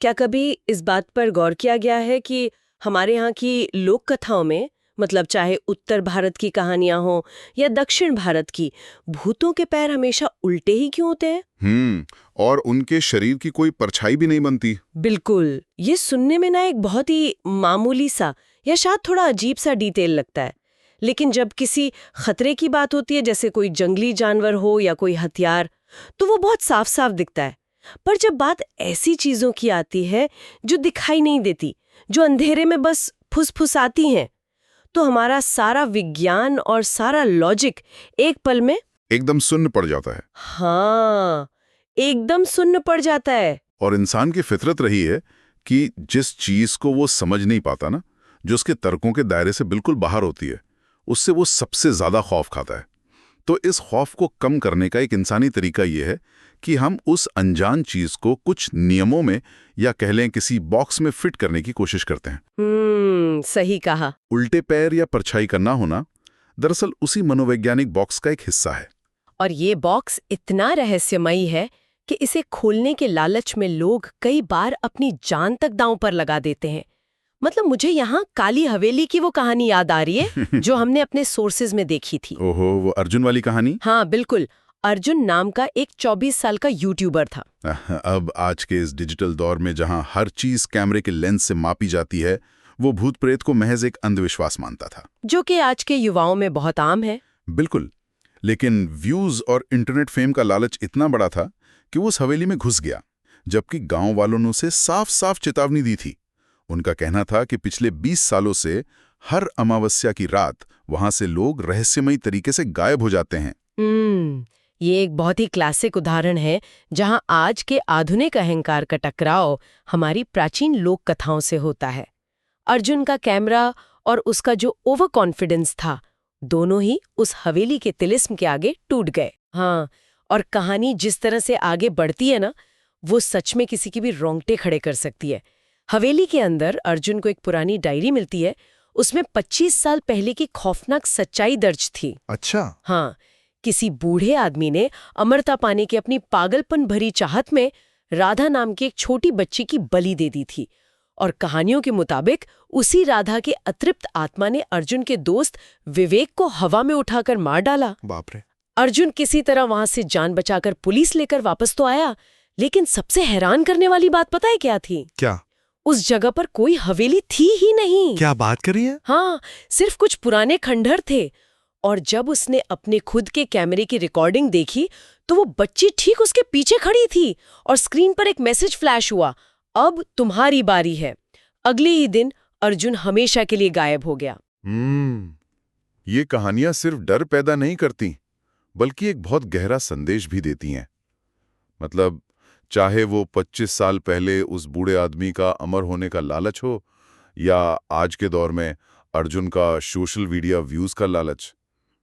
क्या कभी इस बात पर गौर किया गया है कि हमारे यहाँ की लोक कथाओं में, मतलब चाहे उत्तर भारत की कहानियां हो या दक्षिण भारत की, भूतों के पैर हमेशा उल्टे ही क्यों होते हैं? और उनके शरीर की कोई परछाई भी नहीं बनती। बिल्कुल, ये सुनने में ना एक बहुत ही मामूली सा या शायद थोड़ा अजीब सा डिटेल लगता है, लेकिन जब किसी खतरे की बात होती है, जैसे कोई जंगली जानवर हो या कोई हथियार, तो वो बहुत साफ साफ दिखता है। पर जब बात ऐसी चीजों की आती है जो दिखाई नहीं देती, जो अंधेरे में बस फुसफुसाती हैं, तो हमारा सारा विज्ञान और सारा लॉजिक एक पल में एकदम सुन्न पड़ जाता है। हाँ, एकदम सुन्न पड़ जाता है। और इंसान की फितरत रही है कि जिस चीज को वो समझ नहीं पाता ना, जो उसके तर्कों के दायरे से बिल्कुल बाहर होती है, उससे वो सबसे ज्यादा खौफ खाता है। तो इस खौफ को कम करने का एक इंसानी तरीका ये है कि हम उस अनजान चीज को कुछ नियमों में या कह लें किसी बॉक्स में फिट करने की कोशिश करते हैं। सही कहा। उल्टे पैर या परछाई का ना होना दरअसल उसी मनोवैज्ञानिक बॉक्स का एक हिस्सा है। और ये बॉक्स इतना रहस्यमयी है कि इसे खोलने के लालच में लोग कई बार अपनी जान तक दांव पर लगा देते हैं। मतलब मुझे यहाँ काली हवेली की वो कहानी याद आ रही है जो हमने अपने सोर्सेज में देखी थी। ओहो, वो अर्जुन वाली कहानी? हाँ बिल्कुल। अर्जुन नाम का एक 24 साल का यूट्यूबर था। अब आज के इस डिजिटल दौर में जहां हर चीज कैमरे के लेंस से मापी जाती है, वो भूत प्रेत को महज एक अंधविश्वास मानता था, जो कि आज के युवाओं में बहुत आम है। बिल्कुल। लेकिन व्यूज और इंटरनेट फेम का लालच इतना बड़ा था कि वो उस हवेली में घुस गया, जबकि गांव वालों ने उसे साफ साफ चेतावनी दी थी। उनका कहना था कि पिछले 20 सालों से हर अमावस्या की रात वहां से लोग रहस्यमयी तरीके से गायब हो जाते हैं। ये एक बहुत ही क्लासिक उदाहरण है जहां आज के आधुनिक अहंकार का टकराव हमारी प्राचीन लोक कथाओं से होता है। अर्जुन का कैमरा और उसका जो ओवर कॉन्फिडेंस था, दोनों ही उस हवेली के तिलिस्म के आगे टूट गए। हाँ, और कहानी जिस तरह से आगे बढ़ती है ना, वो सच में किसी की भी रोंगटे खड़े कर सकती है। हवेली के अंदर अर्जुन को एक पुरानी डायरी मिलती है। उसमें 25 साल पहले की खौफनाक सच्चाई दर्ज थी। अच्छा। हाँ, किसी बूढ़े आदमी ने अमरता पाने की अपनी पागलपन भरी चाहत में राधा नाम की एक छोटी बच्ची की बलि दे दी थी। और कहानियों के मुताबिक उसी राधा के अतृप्त आत्मा ने अर्जुन के दोस्त विवेक को हवा में उठाकर मार डाला। बाप रे। अर्जुन किसी तरह वहां से जान बचाकर पुलिस लेकर वापस तो आया, लेकिन सबसे हैरान करने वाली बात पता है क्या थी? क्या? उस जगह पर कोई हवेली थी ही नहीं। क्या बात कर रही है? हाँ, सिर्फ कुछ पुराने खंडहर थे। और जब उसने अपने खुद के कैमरे की रिकॉर्डिंग देखी, तो वो बच्ची ठीक उसके पीछे खड़ी थी और स्क्रीन पर एक मैसेज फ्लैश हुआ, अब तुम्हारी बारी है। अगले ही दिन अर्जुन हमेशा के लिए गायब हो गया। ये कहानियां सिर्फ डर पैदा नहीं करती, बल्कि एक बहुत गहरा संदेश भी देती हैं। मतलब चाहे वो 25 साल पहले उस बूढ़े आदमी का अमर होने का लालच हो, या आज के दौर में अर्जुन का सोशल मीडिया व्यूज का लालच,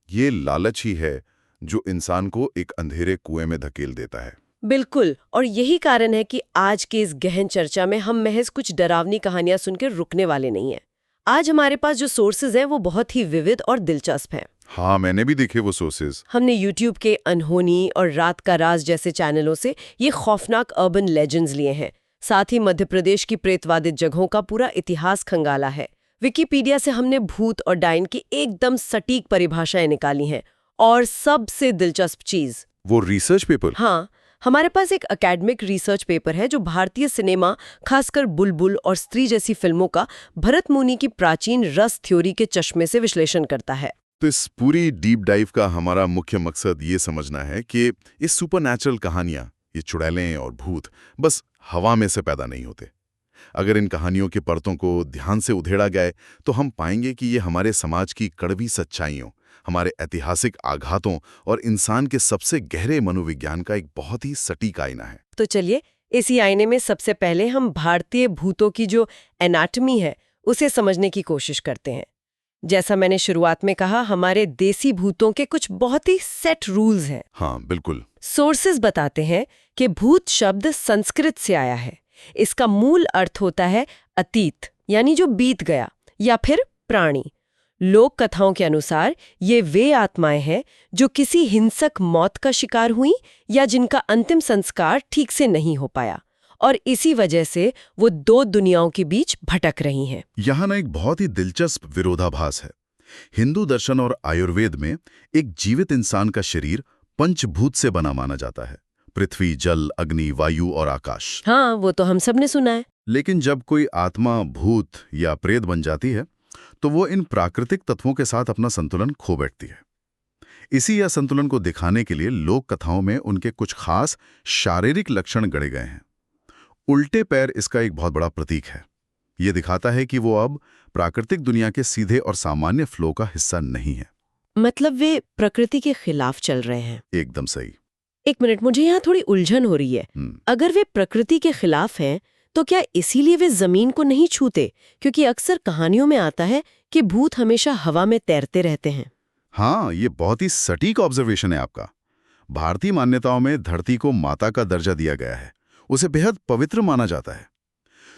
ये लालच ही है जो इंसान को एक अंधेरे कुएं में धकेल देता है। बिल्कुल, और यही कारण है कि आज की इस गहन चर्चा में हम महज कुछ डरावनी कहानियां सुनकर रुकने वाले नहीं हैं। आज हमारे पास जो सोर्सेज हैं वो बहुत ही विविध और दिलचस्प हैं। हाँ, मैंने भी देखे वो सोर्सेज। हमने YouTube के अनहोनी और रात का राज जैसे चैनलों से ये खौफनाक अर्बन लेजेंड्स लिए हैं। साथ ही मध्य प्रदेश की प्रेतवादित जगहों का पूरा इतिहास खंगाला है। विकिपीडिया से हमने भूत और डायन की एकदम सटीक परिभाषाएं निकाली हैं। और सबसे दिलचस्प चीज, वो रिसर्च पेपर। हाँ, हमारे पास एक एकेडमिक रिसर्च पेपर है जो भारतीय सिनेमा, खासकर बुलबुल और स्त्री जैसी फिल्मों का भरत मुनि की प्राचीन रस थ्योरी के चश्मे से विश्लेषण करता है। तो इस पूरी डीप डाइव का हमारा मुख्य मकसद ये समझना है कि ये सुपरनैचुरल कहानियां, ये चुड़ैलें और भूत बस हवा में से पैदा नहीं होते। अगर इन कहानियों के परतों को ध्यान से उधेड़ा गया तो हम पाएंगे कि ये हमारे समाज की कड़वी सच्चाइयों, हमारे ऐतिहासिक आघातों और इंसान के सबसे गहरे मनोविज्ञान का एक बहुत ही सटीक आईना है। तो चलिए, इसी आईने में सबसे पहले हम भारतीय भूतों की जो एनाटॉमी है उसे समझने की कोशिश करते हैं। जैसा मैंने शुरुआत में कहा, हमारे देसी भूतों के कुछ बहुत ही सेट रूल्स हैं। हाँ बिल्कुल। सोर्सेज बताते हैं कि भूत शब्द संस्कृत से आया है। इसका मूल अर्थ होता है अतीत, यानी जो बीत गया, या फिर प्राणी। लोक कथाओं के अनुसार ये वे आत्माएं हैं जो किसी हिंसक मौत का शिकार हुई या जिनका अंतिम संस्कार ठीक से नहीं हो पाया, और इसी वजह से वो दो दुनियाओं के बीच भटक रही हैं। यहाँ ना एक बहुत ही दिलचस्प विरोधाभास है। हिंदू दर्शन और आयुर्वेद में एक जीवित इंसान का शरीर पंचभूत से बना माना जाता है, पृथ्वी, जल, अग्नि, वायु और आकाश। हाँ, वो तो हम सब ने सुना है। लेकिन जब कोई आत्मा भूत या प्रेत बन जाती है तो वो इन प्राकृतिक तत्वों के साथ अपना संतुलन खो बैठती है। इसी असंतुलन को दिखाने के लिए लोक कथाओं में उनके कुछ खास शारीरिक लक्षण गढ़े गए हैं। उल्टे पैर इसका एक बहुत बड़ा प्रतीक है। ये दिखाता है कि वो अब प्राकृतिक दुनिया के सीधे और सामान्य फ्लो का हिस्सा नहीं है। मतलब वे प्रकृति के खिलाफ चल रहे हैं। एकदम सही। एक मिनट, मुझे यहाँ थोड़ी उलझन हो रही है। अगर वे प्रकृति के खिलाफ हैं तो क्या इसीलिए वे जमीन को नहीं छूते? क्योंकि अक्सर कहानियों में आता है कि भूत हमेशा हवा में तैरते रहते हैं। हाँ, ये बहुत ही सटीक ऑब्जर्वेशन है आपका। भारतीय मान्यताओं में धरती को माता का दर्जा दिया गया है, उसे बेहद पवित्र माना जाता है।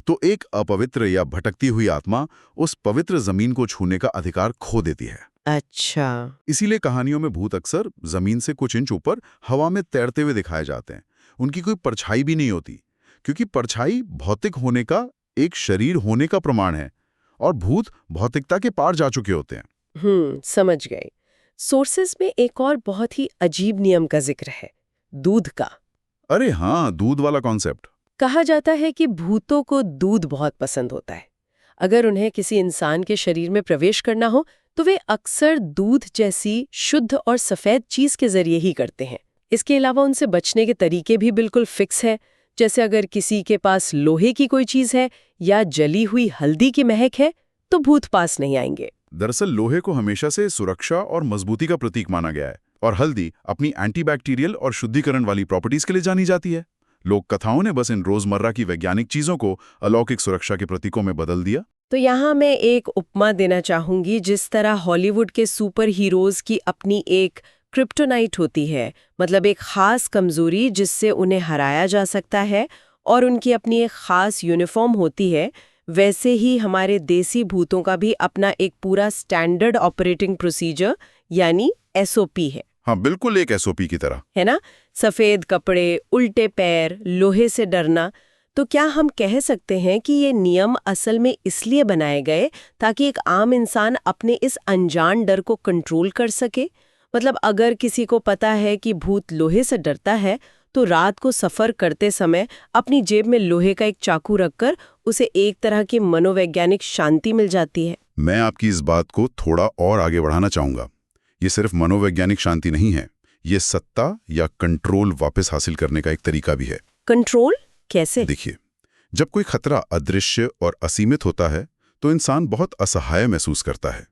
तो एक अपवित्र या भटकती हुई आत्मा उस पवित्र जमीन को छूने का अधिकार खो देती है। अच्छा। इसीलिए कहानियों में भूत अक्सर जमीन से कुछ इंच ऊपर हवा में तैरते हुए दिखाए जाते हैं। उनकी कोई परछाई भी नहीं होती, क्योंकि परछाई भौतिक होने का, एक शरीर होने का प्रमाण है, और भूत भौतिकता के पार जा चुके होते हैं। समझ गए। सोर्सेस में एक और बहुत ही अजीब नियम का जिक्र है, दूध का। अरे हाँ, दूध वाला कॉन्सेप्ट। कहा जाता है कि भूतों को दूध बहुत पसंद होता है। अगर उन्हें किसी इंसान के शरीर में प्रवेश करना हो तो वे अक्सर दूध जैसी शुद्ध और सफेद चीज के जरिए ही करते हैं। इसके अलावा उनसे बचने के तरीके भी बिल्कुल फिक्स है। जैसे अगर किसी के पास लोहे की कोई चीज है या जली हुई हल्दी की महक है तो भूत पास नहीं आएंगे। दरअसल लोहे को हमेशा से सुरक्षा और मजबूती का प्रतीक माना गया है, और हल्दी अपनी एंटीबैक्टीरियल और शुद्धिकरण वाली प्रॉपर्टीज के लिए जानी जाती है। लोक कथाओं ने बस इन रोजमर्रा की वैज्ञानिक चीजों को अलौकिक सुरक्षा के प्रतीकों में बदल दिया। तो यहाँ मैं एक उपमा देना चाहूंगी। जिस तरह हॉलीवुड के सुपर हीरोज की अपनी एक क्रिप्टोनाइट होती है, मतलब एक खास कमजोरी जिससे उन्हें हराया जा सकता है, और उनकी अपनी एक खास यूनिफॉर्म होती है, वैसे ही हमारे देसी भूतों का भी अपना एक पूरा स्टैंडर्ड ऑपरेटिंग प्रोसीजर यानी एसओपी है। हाँ, बिल्कुल एक एसओपी की तरह, है ना? सफेद कपड़े, उल्टे पैर, लोहे से डरना। तो क्या हम कह सकते हैं कि ये नियम असल में इसलिए बनाए गए ताकि एक आम इंसान अपने इस अनजान डर को कंट्रोल कर सके? मतलब अगर किसी को पता है कि भूत लोहे से डरता है तो रात को सफर करते समय अपनी जेब में लोहे का एक चाकू रखकर उसे एक तरह की मनोवैज्ञानिक शांति मिल जाती है। मैं आपकी इस बात को थोड़ा और आगे बढ़ाना चाहूंगा। ये सिर्फ मनोवैज्ञानिक शांति नहीं है, ये सत्ता या कंट्रोल वापस हासिल करने का एक तरीका भी है। कंट्रोल कैसे? देखिए, जब कोई खतरा अदृश्य और असीमित होता है तो इंसान बहुत असहाय महसूस करता है।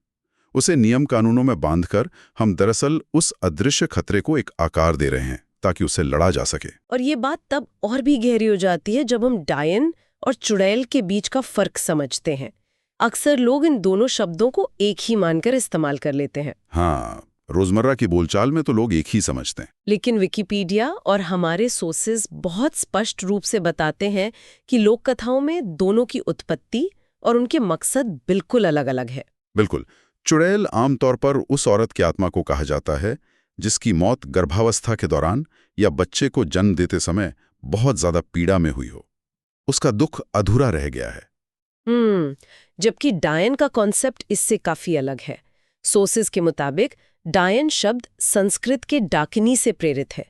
उसे नियम कानूनों में बांधकर हम दरअसल उस अदृश्य खतरे को एक आकार दे रहे हैं ताकि उसे लड़ा जा सके। और ये बात तब और भी गहरी हो जाती है जब हम डायन और चुड़ैल के बीच का फर्क समझते हैं। अक्सर लोग इन दोनों शब्दों को एक ही मानकर इस्तेमाल कर लेते हैं। हाँ, रोजमर्रा की बोलचाल में तो लोग एक ही समझते हैं। लेकिन विकिपीडिया और हमारे सोर्सेज बहुत स्पष्ट रूप से बताते हैं कि लोक कथाओं में दोनों की उत्पत्ति और उनके मकसद बिल्कुल अलग-अलग है। बिल्कुल। चुड़ैल आमतौर पर उस औरत की आत्मा को कहा जाता है जिसकी मौत गर्भावस्था के दौरान या बच्चे को जन्म देते समय बहुत ज्यादा पीड़ा में हुई हो। उसका दुख अधूरा रह गया है। जबकि डायन का कॉन्सेप्ट इससे काफी अलग है। सोर्सेज के मुताबिक डायन शब्द संस्कृत के डाकिनी से प्रेरित है।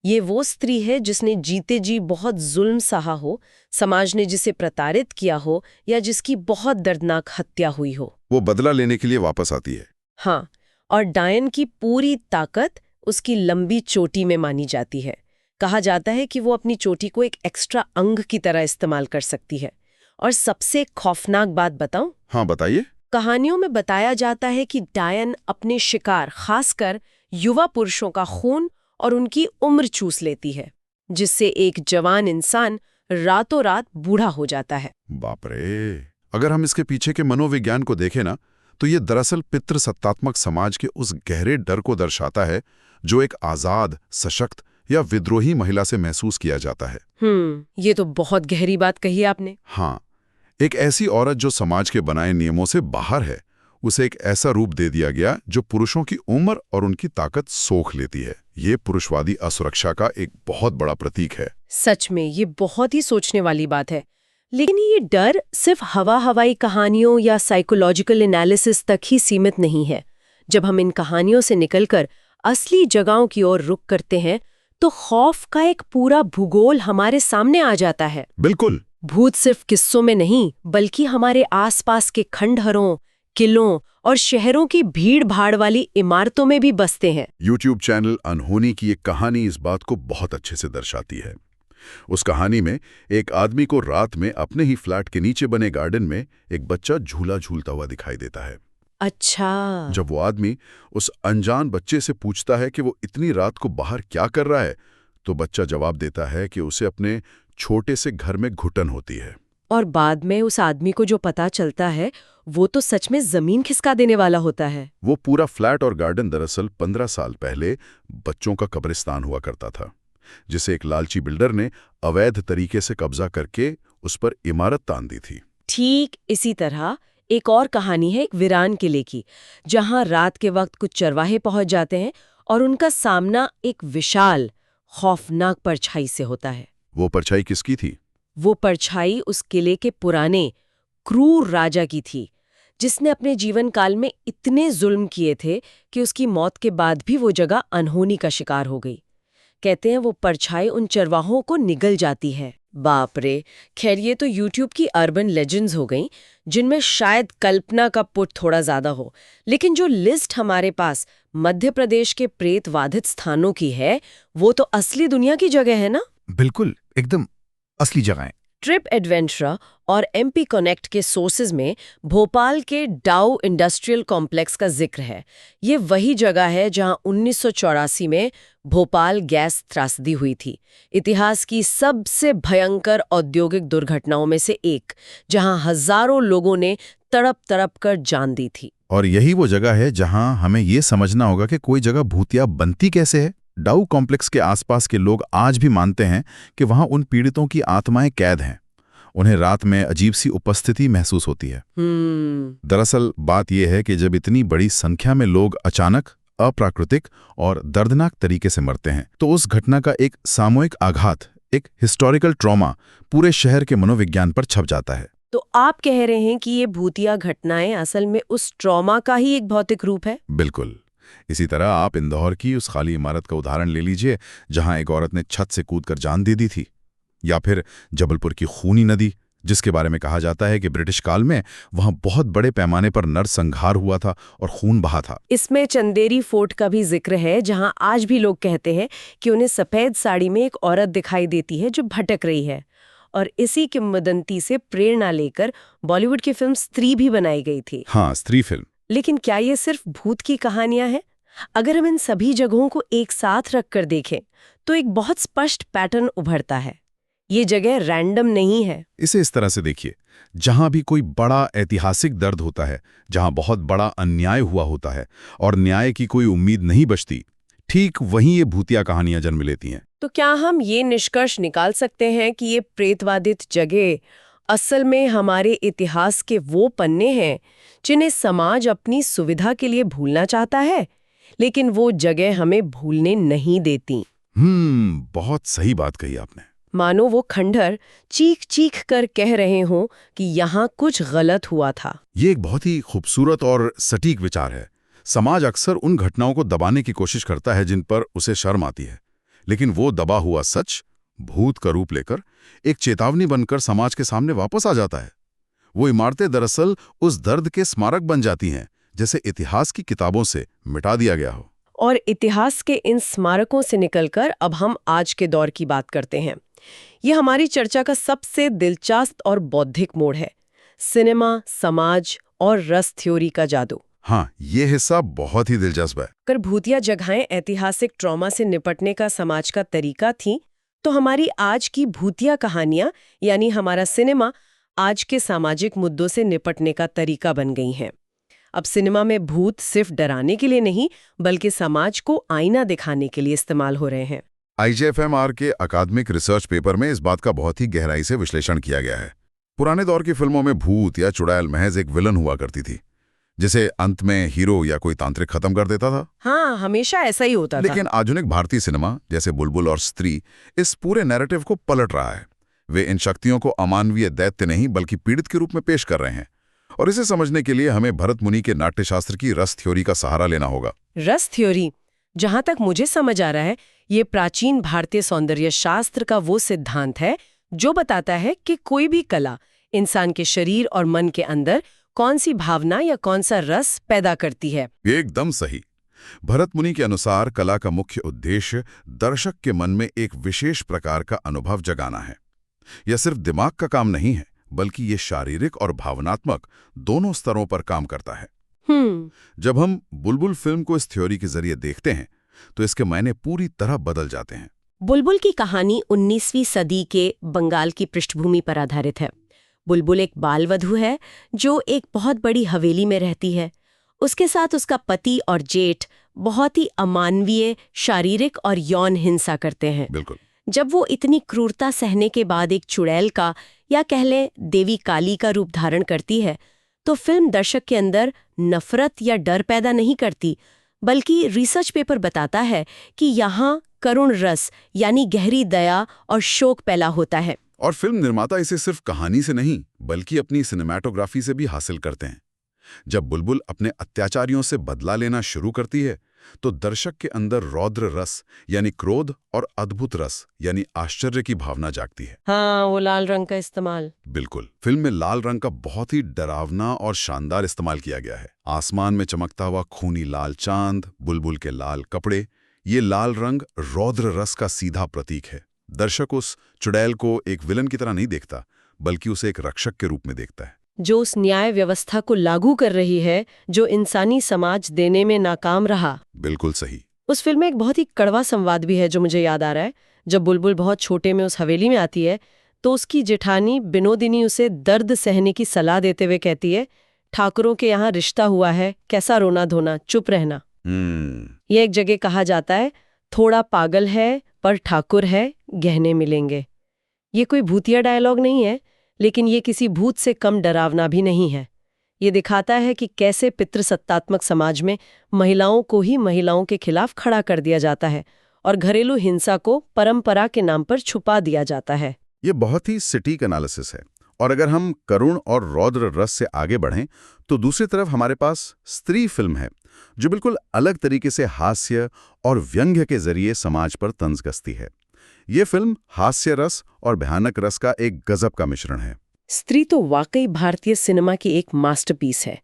ये वो स्त्री है जिसने जीते जी बहुत जुल्म सहा हो, समाज ने जिसे प्रताड़ित किया हो या जिसकी बहुत दर्दनाक हत्या हुई हो। वो बदला लेने के लिए वापस आती है। हाँ, और डायन की पूरी ताकत उसकी लंबी चोटी में मानी जाती है। कहा जाता है कि वो अपनी चोटी को एक एक्स्ट्रा अंग की तरह इस्तेमाल कर सकती है। और सबसे खौफनाक बात बताऊं? हाँ, बताइए। कहानियों में बताया जाता है कि डायन अपने शिकार, खासकर युवा पुरुषों का खून और उनकी उम्र चूस लेती है, जिससे एक जवान इंसान रातों रात बूढ़ा हो जाता है। बाप रे! अगर हम इसके पीछे के मनोविज्ञान को देखें ना, तो ये दरअसल पितृसत्तात्मक समाज के उस गहरे डर को दर्शाता है जो एक आजाद, सशक्त या विद्रोही महिला से महसूस किया जाता है। ये तो बहुत गहरी बात कही आपने। हाँ, एक ऐसी औरत जो समाज के बनाए नियमों से बाहर है, उसे एक ऐसा रूप दे दिया गया जो पुरुषों की उम्र और उनकी ताकत सोख लेती है। ये पुरुषवादी असुरक्षा का एक बहुत बड़ा प्रतीक है। सच में ये बहुत ही सोचने वाली बात है। लेकिन ये डर सिर्फ हवाई कहानियों या साइकोलॉजिकल एनालिसिस तक ही सीमित नहीं है। जब हम इन कहानियों से निकलकर असली जगहों की ओर रुख करते हैं तो खौफ का एक पूरा भूगोल हमारे सामने आ जाता है। बिल्कुल। भूत सिर्फ किस्सों में नहीं बल्कि हमारे आसपास के खंडहरों, किलों और शहरों की भीड़ भाड़ वाली इमारतों में भी बसते हैं। YouTube चैनल अनहोनी की एक कहानी इस बात को बहुत अच्छे से दर्शाती है। उस कहानी में एक आदमी को रात में अपने ही फ्लैट के नीचे बने गार्डन में एक बच्चा झूला झूलता हुआ दिखाई देता है। अच्छा। जब वो आदमी उस अनजान बच्चे से पूछता है कि वो इतनी रात को बाहर क्या कर रहा है, तो बच्चा जवाब देता है कि उसे अपने छोटे से घर में घुटन होती है। और बाद में उस आदमी को जो पता चलता है वो तो सच में जमीन खिसका देने वाला होता है। वो पूरा फ्लैट और गार्डन दरअसल 15 साल पहले बच्चों का कब्रिस्तान हुआ करता था, जिसे एक लालची बिल्डर ने अवैध तरीके से कब्जा करके उस पर इमारत तान दी थी। ठीक इसी तरह एक और कहानी है एक वीरान किले की, जहां रात के वक्त कुछ चरवाहे पहुंच जाते हैं और उनका सामना एक विशाल खौफनाक परछाई से होता है। वो परछाई किसकी थी? वो परछाई उस किले के पुराने क्रूर राजा की थी, जिसने अपने जीवन काल में इतने जुल्म किए थे कि उसकी मौत के बाद भी वो जगह अनहोनी का शिकार हो गई। कहते हैं वो परछाई उन चरवाहों को निगल जाती है। बाप रे। खैर ये तो YouTube की अर्बन लेजेंड्स हो गईं, जिनमें शायद कल्पना का पुट थोड़ा ज्यादा हो। लेकिन जो लिस्ट हमारे पास मध्य प्रदेश के प्रेत बाधित स्थानों की है, वो तो असली दुनिया की जगह है ना। बिल्कुल, एकदम असली जगहें। ट्रिप एडवेंचर और MP कनेक्ट के सोर्सेज में भोपाल के डाउ इंडस्ट्रियल कॉम्प्लेक्स का जिक्र है। ये वही जगह है जहां 1984 में भोपाल गैस त्रासदी हुई थी, इतिहास की सबसे भयंकर औद्योगिक दुर्घटनाओं में से एक, जहां हजारों लोगों ने तड़प तड़प कर जान दी थी। और यही वो जगह है जहां हमें ये समझना होगा कि कोई जगह भूतिया बनती कैसे है। डाउ कॉम्प्लेक्स के आसपास के लोग आज भी मानते हैं कि वहां उन पीड़ितों की आत्माएं कैद हैं। उन्हें रात में अजीब सी उपस्थिति महसूस होती है। दरअसल बात यह है कि जब इतनी बड़ी संख्या में लोग अचानक, अप्राकृतिक और दर्दनाक तरीके से मरते हैं, तो उस घटना का एक सामूहिक आघात, एक हिस्टोरिकल ट्रॉमा पूरे शहर के मनोविज्ञान पर छप जाता है। तो आप कह रहे हैं कि ये भूतिया घटनाएं असल में उस ट्रॉमा का ही एक भौतिक रूप है? बिल्कुल। इसी तरह आप इंदौर की उस खाली इमारत का उदाहरण ले लीजिए, जहां एक औरत ने छत से कूदकर जान दे दी थी। या फिर जबलपुर की खूनी नदी, जिसके बारे में कहा जाता है कि ब्रिटिश काल में वहां बहुत बड़े पैमाने पर नरसंहार हुआ था और खून बहा था। इसमें चंदेरी फोर्ट का भी जिक्र है, जहां आज भी लोग कहते हैं कि उन्हें सफेद साड़ी में एक औरत दिखाई देती है जो भटक रही है। और इसी किंवदंती से प्रेरणा लेकर बॉलीवुड की फिल्म स्त्री भी बनाई गई थी। हाँ, स्त्री फिल्म। लेकिन क्या ये सिर्फ भूत की कहानियां हैं? अगर हम इन सभी जगहों को एक साथ रखकर देखें तो एक बहुत स्पष्ट पैटर्न उभरता है। ये जगह रैंडम नहीं है। इसे इस तरह से देखिए, जहां भी कोई बड़ा ऐतिहासिक दर्द होता है, जहां बहुत बड़ा अन्याय हुआ होता है और न्याय की कोई उम्मीद नहीं बचती, ठीक वहीं ये भूतिया कहानियां जन्म लेती हैं। तो क्या हम ये निष्कर्ष निकाल सकते हैं कि ये प्रेतवादित जगह असल में हमारे इतिहास के वो पन्ने हैं जिन्हें समाज अपनी सुविधा के लिए भूलना चाहता है, लेकिन वो जगह हमें भूलने नहीं देती? बहुत सही बात कही आपने। मानो वो खंडहर चीख चीख कर कह रहे हों कि यहाँ कुछ गलत हुआ था। ये एक बहुत ही खूबसूरत और सटीक विचार है। समाज अक्सर उन घटनाओं को दबाने की कोशिश करता है जिन पर उसे शर्म आती है, लेकिन वो दबा हुआ सच भूत का रूप लेकर एक चेतावनी बनकर समाज के सामने वापस आ जाता है। वो इमारतें दरअसल उस दर्द के स्मारक बन जाती हैं, जैसे इतिहास की किताबों से मिटा दिया गया हो। और इतिहास के इन स्मारकों से निकलकर अब हम आज के दौर की बात करते हैं। ये हमारी चर्चा का सबसे दिलचस्प और बौद्धिक मोड़ है, सिनेमा, समाज और रस थ्योरी का जादू। हाँ, ये हिस्सा बहुत ही दिलचस्प है। अगर भूतिया जगहें ऐतिहासिक ट्रॉमा से निपटने का समाज का तरीका थी, तो हमारी आज की भूतिया कहानियां यानी हमारा सिनेमा आज के सामाजिक मुद्दों से निपटने का तरीका बन गई हैं। अब सिनेमा में भूत सिर्फ डराने के लिए नहीं, बल्कि समाज को आईना दिखाने के लिए इस्तेमाल हो रहे हैं। IJFMR के अकादमिक रिसर्च पेपर में इस बात का बहुत ही गहराई से विश्लेषण किया गया है। पुराने दौर की फिल्मों में भूत या चुड़ैल महज एक विलन हुआ करती थी, जिसे अंत में हीरो या कोई तांत्रिक खत्म कर देता था। हाँ, हमेशा ऐसा ही होता था। लेकिन आधुनिक भारतीय सिनेमा जैसे बुलबुल और स्त्री इस पूरे नैरेटिव को पलट रहा है। वे इन शक्तियों को अमानवीय दैत्य नहीं बल्कि पीड़ित के रूप में पेश कर रहे हैं। और इसे समझने के लिए हमें भरत मुनि के नाट्यशास्त्र की रस थ्योरी का सहारा लेना होगा। रस थ्योरी, जहां तक मुझे समझ आ रहा है, ये प्राचीन भारतीय सौंदर्य शास्त्र का वो सिद्धांत है जो बताता है कि कोई भी कला इंसान के शरीर और मन के अंदर कौन सी भावना या कौन सा रस पैदा करती है। एकदम सही। भरत मुनि के अनुसार कला का मुख्य उद्देश्य दर्शक के मन में एक विशेष प्रकार का अनुभव जगाना है। यह सिर्फ दिमाग का काम नहीं है, बल्कि ये शारीरिक और भावनात्मक दोनों स्तरों पर काम करता है। जब हम बुलबुल फिल्म को इस थ्योरी के जरिए देखते हैं तो इसके मायने पूरी तरह बदल जाते हैं। बुलबुल की कहानी 19वीं सदी के बंगाल की पृष्ठभूमि पर आधारित है। बुलबुल एक बाल वधू है जो एक बहुत बड़ी हवेली में रहती है। उसके साथ उसका पति और जेठ बहुत ही अमानवीय शारीरिक और यौन हिंसा करते हैं। बिल्कुल। जब वो इतनी क्रूरता सहने के बाद एक चुड़ैल का या कह लें देवी काली का रूप धारण करती है तो फिल्म दर्शक के अंदर नफरत या डर पैदा नहीं करती, बल्कि रिसर्च पेपर बताता है कि यहाँ करुण रस यानी गहरी दया और शोक पैदा होता है। और फिल्म निर्माता इसे सिर्फ कहानी से नहीं बल्कि अपनी सिनेमैटोग्राफी से भी हासिल करते हैं। जब बुलबुल अपने अत्याचारियों से बदला लेना शुरू करती है तो दर्शक के अंदर रौद्र रस यानी क्रोध और अद्भुत रस यानी आश्चर्य की भावना जागती है। हाँ, वो लाल रंग का इस्तेमाल। बिल्कुल। फिल्म में लाल रंग का बहुत ही डरावना और शानदार इस्तेमाल किया गया है। आसमान में चमकता हुआ खूनी लाल चांद, बुलबुल के लाल कपड़े, ये लाल रंग रौद्र रस का सीधा प्रतीक है। दर्शक उस चुड़ैल को एक विलन की तरह नहीं देखता, बल्कि उसे एक रक्षक के रूप में देखता है, जो उस न्याय व्यवस्था को लागू कर रही है जो इंसानी समाज देने में नाकाम रहा। बिल्कुल सही। उस फिल्म में एक बहुत ही कड़वा संवाद भी है जो मुझे याद आ रहा है। जब बुलबुल बहुत छोटे में उस हवेली में आती है तो उसकी जेठानी बिनोदिनी उसे दर्द सहने की सलाह देते हुए कहती है, ठाकुरों के यहाँ रिश्ता हुआ है, कैसा रोना धोना, चुप रहना। ये एक जगह कहा जाता है, थोड़ा पागल है पर ठाकुर है, गहने मिलेंगे। ये कोई भूतिया डायलॉग नहीं है, लेकिन ये किसी भूत से कम डरावना भी नहीं है। ये दिखाता है कि कैसे पितृसत्तात्मक समाज में महिलाओं को ही महिलाओं के खिलाफ खड़ा कर दिया जाता है और घरेलू हिंसा को परंपरा के नाम पर छुपा दिया जाता है। ये बहुत ही सटीक एनालिसिस है। और अगर हम करुण और रौद्र रस से आगे बढ़ें तो दूसरी तरफ हमारे पास स्त्री फिल्म है जो बिल्कुल अलग तरीके से हास्य और व्यंग्य के जरिए समाज पर तंज कसती है। ये फिल्म हास्य रस और भयानक रस का एक गजब का मिश्रण है। स्त्री तो वाकई भारतीय सिनेमा की एक मास्टरपीस है।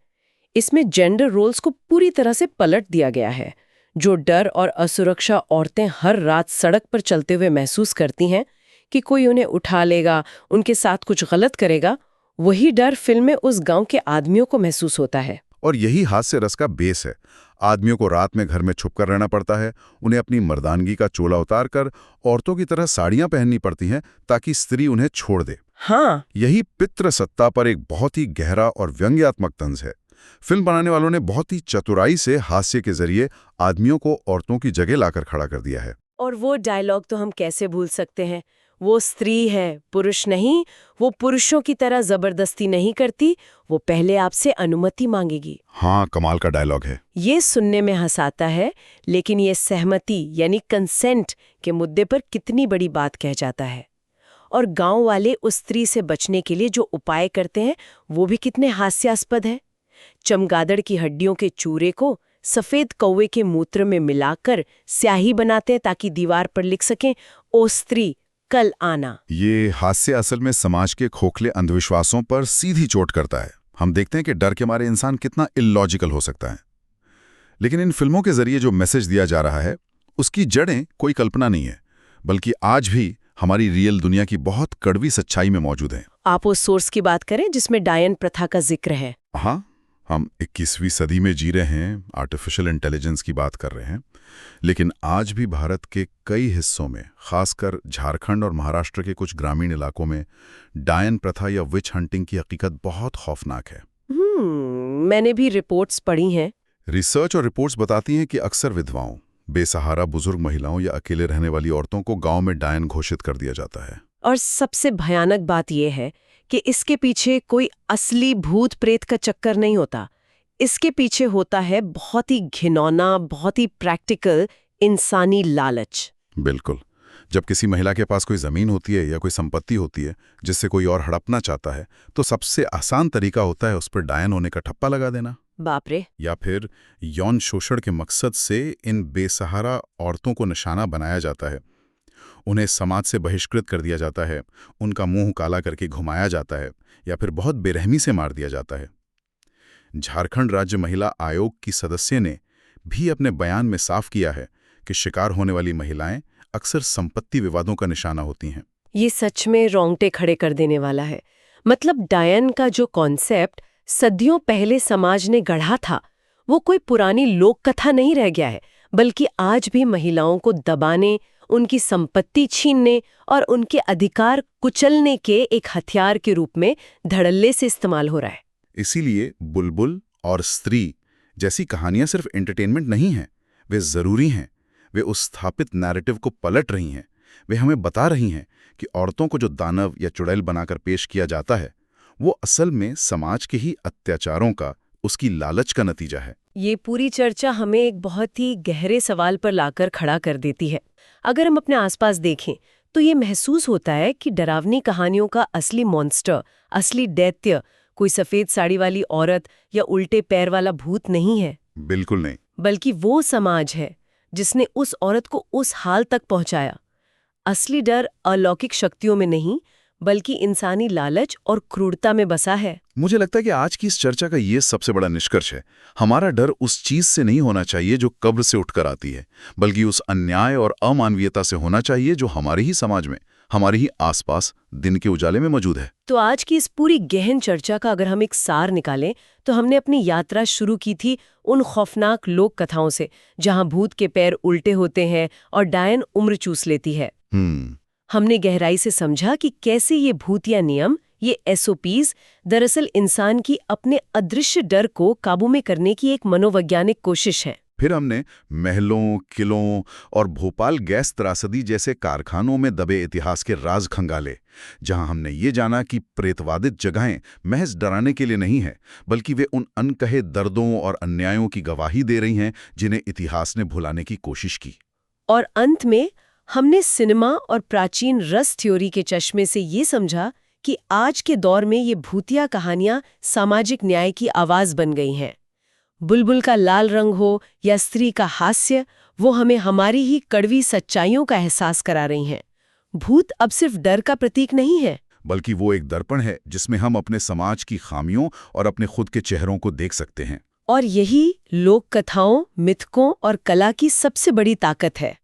इसमें जेंडर रोल्स को पूरी तरह से पलट दिया गया है। जो डर और असुरक्षा औरतें हर रात सड़क पर चलते हुए महसूस करती हैं कि कोई उन्हें उठा लेगा, उनके साथ कुछ गलत करेगा, वही डर फिल्म में उस गांव के आदमियों को महसूस होता है। और यही हास्य रस का बेस है। आदमियों को रात में घर में छुपकर रहना पड़ता है। उन्हें अपनी मर्दानगी का चोला उतार कर औरतों की तरह साड़ियां पहननी पड़ती हैं ताकि स्त्री उन्हें छोड़ दे। हाँ, यही पितृसत्ता पर एक बहुत ही गहरा और व्यंग्यात्मक तंज है। फिल्म बनाने वालों ने बहुत ही चतुराई से हास्य के जरिए आदमियों को औरतों की जगह लाकर खड़ा कर दिया है। और वो डायलॉग तो हम कैसे भूल सकते हैं, वो स्त्री है, पुरुष नहीं, वो पुरुषों की तरह जबरदस्ती नहीं करती, वो पहले आपसे अनुमति मांगेगी। हाँ, कमाल का डायलॉग है। ये सुनने में हंसाता है, लेकिन ये सहमति यानी कंसेंट के मुद्दे पर कितनी बड़ी बात कह जाता है। और गांव वाले उस स्त्री से बचने के लिए जो उपाय करते हैं वो भी कितने हास्यास्पद है। चमगादड़ की हड्डियों के चूरे को सफेद कौवे के मूत्र में मिलाकर स्याही बनाते हैं ताकि दीवार पर लिख सकें, ओ स्त्री कल आना। ये हास्य असल में समाज के खोखले अंधविश्वासों पर सीधी चोट करता है। हम देखते हैं कि डर के मारे इंसान कितना इलॉजिकल हो सकता है। लेकिन इन फिल्मों के जरिए जो मैसेज दिया जा रहा है उसकी जड़ें कोई कल्पना नहीं है, बल्कि आज भी हमारी रियल दुनिया की बहुत कड़वी सच्चाई में मौजूद हैं। आप उस सोर्स की बात करें जिसमें डायन प्रथा का जिक्र है। हाँ, हम 21वीं सदी में जी रहे हैं, आर्टिफिशियल इंटेलिजेंस की बात कर रहे हैं, लेकिन आज भी भारत के कई हिस्सों में, खासकर झारखंड और महाराष्ट्र के कुछ ग्रामीण इलाकों में डायन प्रथा या विच हंटिंग की हकीकत बहुत खौफनाक है। मैंने भी रिपोर्ट्स पढ़ी हैं। रिसर्च और रिपोर्ट्स बताती हैं कि अक्सर विधवाओं, बेसहारा बुजुर्ग महिलाओं या अकेले रहने वाली औरतों को गांव में डायन घोषित कर दिया जाता है। और सबसे भयानक बात यह है कि इसके पीछे कोई असली भूत प्रेत का चक्कर नहीं होता। इसके पीछे होता है बहुत ही घिनौना, बहुत ही प्रैक्टिकल इंसानी लालच। बिल्कुल। जब किसी महिला के पास कोई जमीन होती है या कोई संपत्ति होती है जिससे कोई और हड़पना चाहता है, तो सबसे आसान तरीका होता है उस पर डायन होने का ठप्पा लगा देना। बाप रे। या फिर यौन शोषण के मकसद से इन बेसहारा औरतों को निशाना बनाया जाता है। उन्हें समाज से बहिष्कृत कर दिया जाता है, उनका मुंह काला करके घुमाया जाता है या फिर बहुत बेरहमी से मार दिया जाता है। झारखंड राज्य महिला आयोग की सदस्य ने भी अपने बयान में साफ किया है कि शिकार होने वाली महिलाएं अक्सर संपत्ति विवादों का निशाना होती हैं। ये सच में रोंगटे खड़े कर देने वाला है। मतलब डायन का जो कॉन्सेप्ट सदियों पहले समाज ने गढ़ा था, वो कोई पुरानी लोक कथा नहीं रह गया है, बल्कि आज भी महिलाओं को दबाने, उनकी संपत्ति छीनने और उनके अधिकार कुचलने के एक हथियार के रूप में धड़ल्ले से इस्तेमाल हो रहा है। इसीलिए बुलबुल और स्त्री जैसी कहानियां सिर्फ एंटरटेनमेंट नहीं हैं, वे जरूरी हैं। वे उस स्थापित नैरेटिव को पलट रही हैं। वे हमें बता रही हैं कि औरतों को जो दानव या चुड़ैल बनाकर पेश किया जाता है, वो असल में समाज के ही अत्याचारों का, उसकी लालच का नतीजा है। ये पूरी चर्चा हमें एक बहुत ही गहरे सवाल पर लाकर खड़ा कर देती है। अगर हम अपने आसपास देखें तो ये महसूस होता है कि डरावनी कहानियों का असली मॉन्स्टर, असली दैत्य कोई सफेद साड़ी वाली औरत या उल्टे पैर वाला भूत नहीं है। बिल्कुल नहीं। बल्कि वो समाज है जिसने उस औरत को उस हाल तक पहुंचाया। असली डर अलौकिक शक्तियों में नहीं, बल्कि इंसानी लालच और क्रूरता में बसा है। मुझे लगता है कि आज की इस चर्चा का ये सबसे बड़ा निष्कर्ष है। हमारा डर उस चीज से नहीं होना चाहिए जो कब्र से उठकर आती है, बल्कि उस अन्याय और अमानवीयता से होना चाहिए जो हमारे ही समाज में, हमारे ही आसपास दिन के उजाले में मौजूद है। तो आज की इस पूरी गहन चर्चा का अगर हम एक सार निकालें तो हमने अपनी यात्रा शुरू की थी उन खौफनाक लोक कथाओं से जहां भूत के पैर उल्टे होते हैं और डायन उम्र चूस लेती है। हमने गहराई से समझा कि कैसे ये भूतिया नियम, ये SOPs दरअसल इंसान की अपने अदृश्य डर को काबू में करने की एक मनोवैज्ञानिक कोशिश है। फिर हमने महलों, किलों और भोपाल गैस त्रासदी जैसे कारखानों में दबे इतिहास के राज खंगाले, जहां हमने ये जाना कि प्रेतवादित जगहें महज डराने के लिए नहीं हैं, बल्कि वे उन अनकहे दर्दों और अन्यायों की गवाही दे रही हैं जिन्हें इतिहास ने भुलाने की कोशिश की। और अंत में हमने सिनेमा और प्राचीन रस थ्योरी के चश्मे से ये समझा कि आज के दौर में ये भूतिया कहानियां सामाजिक न्याय की आवाज बन गई हैं। बुलबुल का लाल रंग हो या स्त्री का हास्य, वो हमें हमारी ही कड़वी सच्चाइयों का एहसास करा रही हैं। भूत अब सिर्फ डर का प्रतीक नहीं है, बल्कि वो एक दर्पण है जिसमें हम अपने समाज की खामियों और अपने खुद के चेहरों को देख सकते हैं। और यही लोक कथाओं, मिथकों और कला की सबसे बड़ी ताकत है।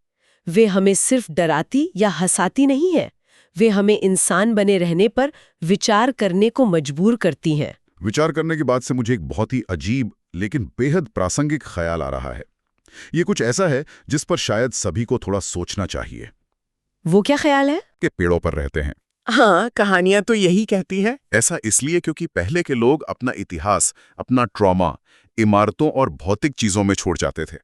वे हमें सिर्फ डराती या हंसाती नहीं है, वे हमें इंसान बने रहने पर विचार करने को मजबूर करती हैं। विचार करने की बात से मुझे एक बहुत ही अजीब लेकिन बेहद प्रासंगिक ख्याल आ रहा है। ये कुछ ऐसा है जिस पर शायद सभी को थोड़ा सोचना चाहिए। वो क्या ख्याल है? कि पेड़ों पर रहते हैं। हाँ, कहानियां तो यही कहती है। ऐसा इसलिए क्योंकि पहले के लोग अपना इतिहास, अपना ट्रॉमा इमारतों और भौतिक चीजों में छोड़ जाते थे।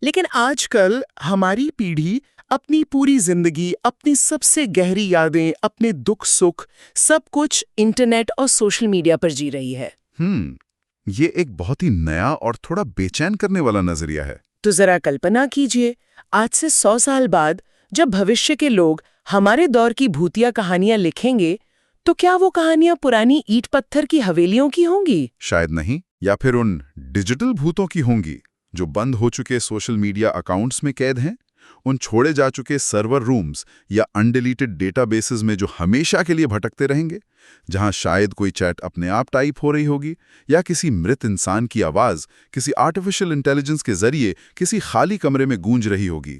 लेकिन आजकल हमारी पीढ़ी अपनी पूरी जिंदगी, अपनी सबसे गहरी यादें, अपने दुख सुख, सब कुछ इंटरनेट और सोशल मीडिया पर जी रही है। ये एक बहुत ही नया और थोड़ा बेचैन करने वाला नजरिया है। तो जरा कल्पना कीजिए, आज से 100 साल बाद जब भविष्य के लोग हमारे दौर की भूतिया कहानियां लिखेंगे, तो क्या वो कहानियां पुरानी ईंट पत्थर की हवेलियों की होंगी? शायद नहीं। या फिर उन डिजिटल भूतों की होंगी जो बंद हो चुके सोशल मीडिया अकाउंट्स में कैद हैं, उन छोड़े जा चुके सर्वर रूम्स या अनडिलीटेड डेटाबेसेस में जो हमेशा के लिए भटकते रहेंगे, जहां शायद कोई चैट अपने आप टाइप हो रही होगी या किसी मृत इंसान की आवाज किसी आर्टिफिशियल इंटेलिजेंस के जरिए किसी खाली कमरे में गूंज रही होगी।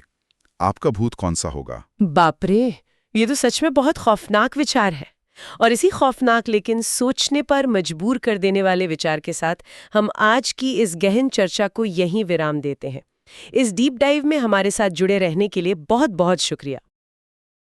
आपका भूत कौन सा होगा? बाप रे, ये तो सच में बहुत खौफनाक विचार है। और इसी खौफनाक लेकिन सोचने पर मजबूर कर देने वाले विचार के साथ हम आज की इस गहन चर्चा को यहीं विराम देते हैं। इस डीप डाइव में हमारे साथ जुड़े रहने के लिए बहुत बहुत शुक्रिया।